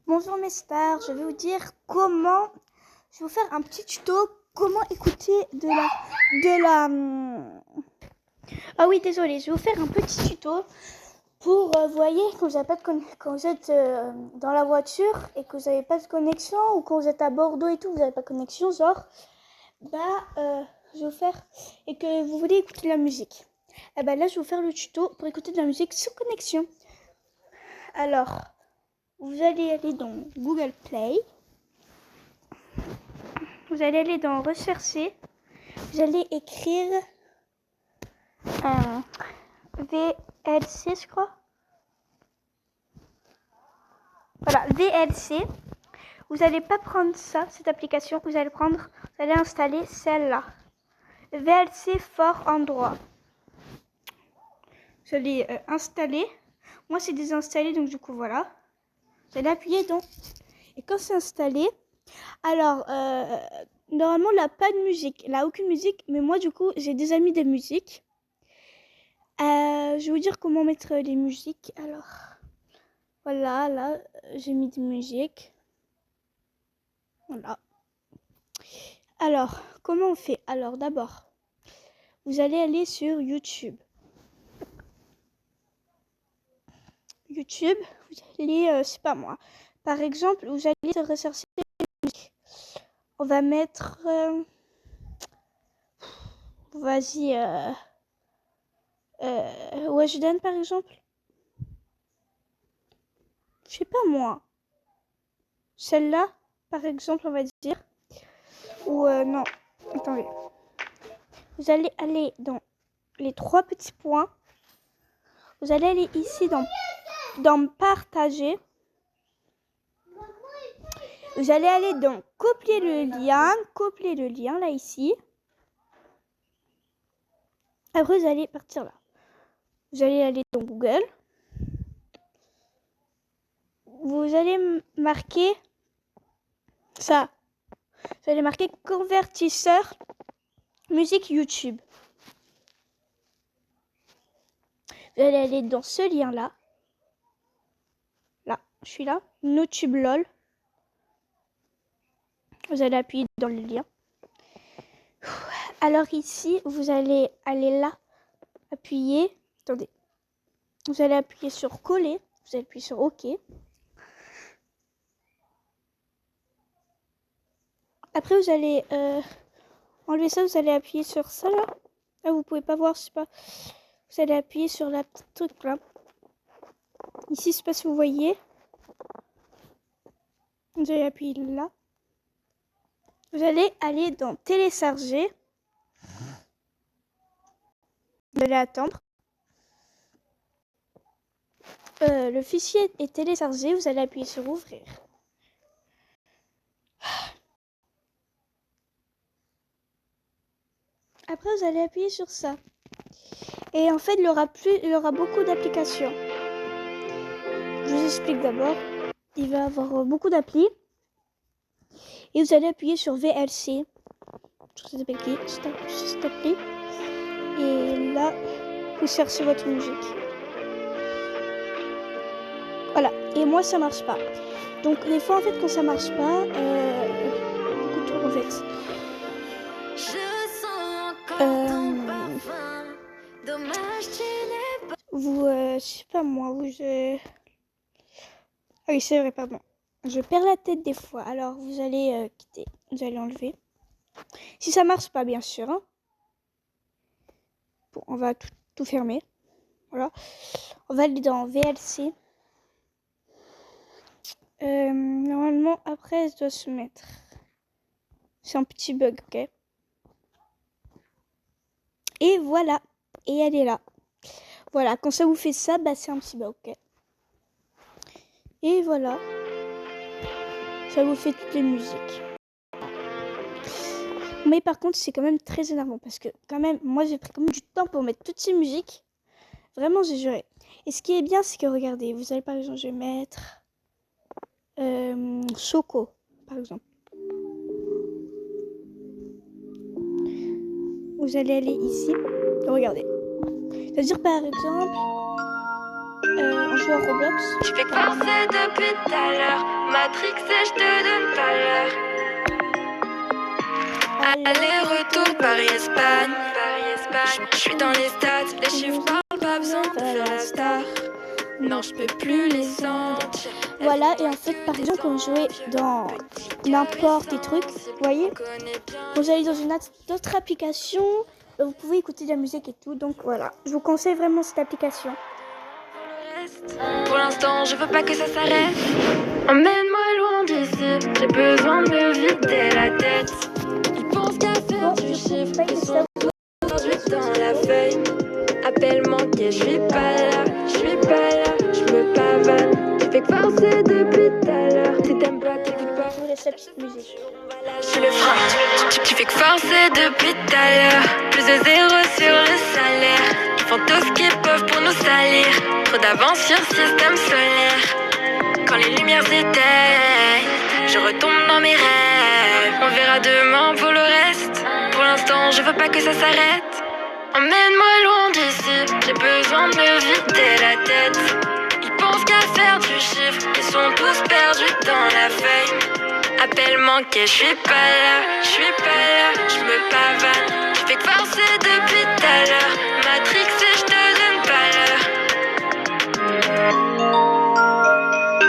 Bonjour mes stars, je vais vous dire comment, je vais vous faire un petit tuto comment écouter ah oui désolé, je vais vous faire un petit tuto pour, vous voyez, quand vous êtes dans la voiture et que vous n'avez pas de connexion, ou quand vous êtes à Bordeaux et tout, vous n'avez pas de connexion, genre, je vais vous faire, et que vous voulez écouter de la musique. Et là je vais vous faire le tuto pour écouter de la musique sous connexion. Alors, vous allez aller dans Google Play. Vous allez aller dans Rechercher. Vous allez écrire VLC, je crois. Voilà, VLC. Vous n'allez pas prendre ça, cette application. Vous allez installer celle-là. VLC for Android. Vous allez installer. Moi, c'est désinstallé, donc du coup, voilà. Vous allez appuyer donc. Et quand c'est installé, alors, normalement, là, pas de musique. Là, aucune musique. Mais moi, du coup, j'ai déjà mis des musiques. Je vais vous dire comment mettre les musiques. Alors, voilà, là, j'ai mis des musiques. Voilà. Alors, comment on fait? Alors, d'abord, vous allez aller sur YouTube. YouTube, vous allez, c'est pas moi. Par exemple, vous allez rechercher les musiques. On va mettre... vas-y, Weshden, par exemple. Je sais pas moi. Celle-là, par exemple, on va dire. Ou non, attendez. Vous allez aller dans les 3 petits points. Vous allez aller ici dans Partager. Vous allez aller dans Copier le lien là ici. Après, vous allez partir là. Vous allez aller dans Google. Vous allez marquer ça. Vous allez marquer convertisseur musique YouTube. Vous allez aller dans ce lien là. Là, je suis là. YouTube LOL. Vous allez appuyer dans le lien. Alors ici, vous allez aller là. Appuyer. Attendez. Vous allez appuyer sur coller. Vous allez appuyer sur OK. Après, vous allez enlever ça. Vous allez appuyer sur ça là. Là, vous pouvez pas voir, je sais pas. Vous allez appuyer sur la petite truc là. Ici, je sais pas si vous voyez. Vous allez appuyer là. Vous allez aller dans télécharger. Vous allez attendre. Le fichier est téléchargé. Vous allez appuyer sur ouvrir. Après, vous allez appuyer sur ça. Et en fait, il y aura beaucoup d'applications. Je vous explique d'abord. Il va y avoir beaucoup d'applis. Et vous allez appuyer sur VLC. Sur cette appli. Et là, vous cherchez votre musique. Voilà. Et moi, ça marche pas. Donc, des fois, en fait, quand ça marche pas, beaucoup de trucs, en fait. Je sais pas moi, ah oui, c'est vrai, pardon. Je perds la tête des fois. Alors, vous allez quitter. Vous allez enlever. Si ça marche pas, bien sûr. Hein. Bon, on va tout fermer. Voilà. On va aller dans VLC. Normalement, après, elle doit se mettre. C'est un petit bug, ok. Et voilà. Et elle est là. Voilà, quand ça vous fait ça, c'est un petit bug, ok. Et voilà. Ça vous fait toutes les musiques. Mais par contre, c'est quand même très énervant parce que quand même, moi j'ai pris quand même du temps pour mettre toutes ces musiques. Vraiment, j'ai juré. Et ce qui est bien, c'est que regardez, vous allez par exemple, je vais mettre Choco, par exemple. Vous allez aller ici. Regardez. C'est-à-dire par exemple, on joue à Roblox. Je fais que forcer depuis tout à l'heure. Matrix et je te donne pas l'heure. Aller-retour Paris-Espagne. Je suis dans les stats, les chiffres parlent, pas besoin de faire la star. Non, je peux plus les sentir. Voilà, et en fait, par exemple, quand vous jouez dans n'importe des trucs, vous voyez, quand vous allez dans une autre application, vous pouvez écouter de la musique et tout. Donc voilà, je vous conseille vraiment cette application. Pour l'instant, je veux pas que ça s'arrête. Emmène-moi loin d'ici, j'ai besoin de me vider la tête. Ils pensent qu'à faire du chiffre, ils sont tous dans la feuille. Appel manqué, je suis pas là, je me pavane. Je fais que forcer depuis tout à l'heure. Si t'aimes pas, t'écoutes pas. Je vous laisse la petite musique. Je suis le frein, tu fais que forcer depuis tout à l'heure. Plus de zéro sur le salaire. Ils font tout ce qu'ils peuvent pour nous salir. Trop d'avance sur système solaire. Quand les lumières s'éteignent, je retombe dans mes rêves. On verra demain pour le reste. Pour l'instant, je veux pas que ça s'arrête. Emmène-moi loin d'ici, j'ai besoin de me vider la tête. Ils pensent qu'à faire du chiffre, ils sont tous perdus dans la feuille. Appel manqué, je suis pas là, je me pavane.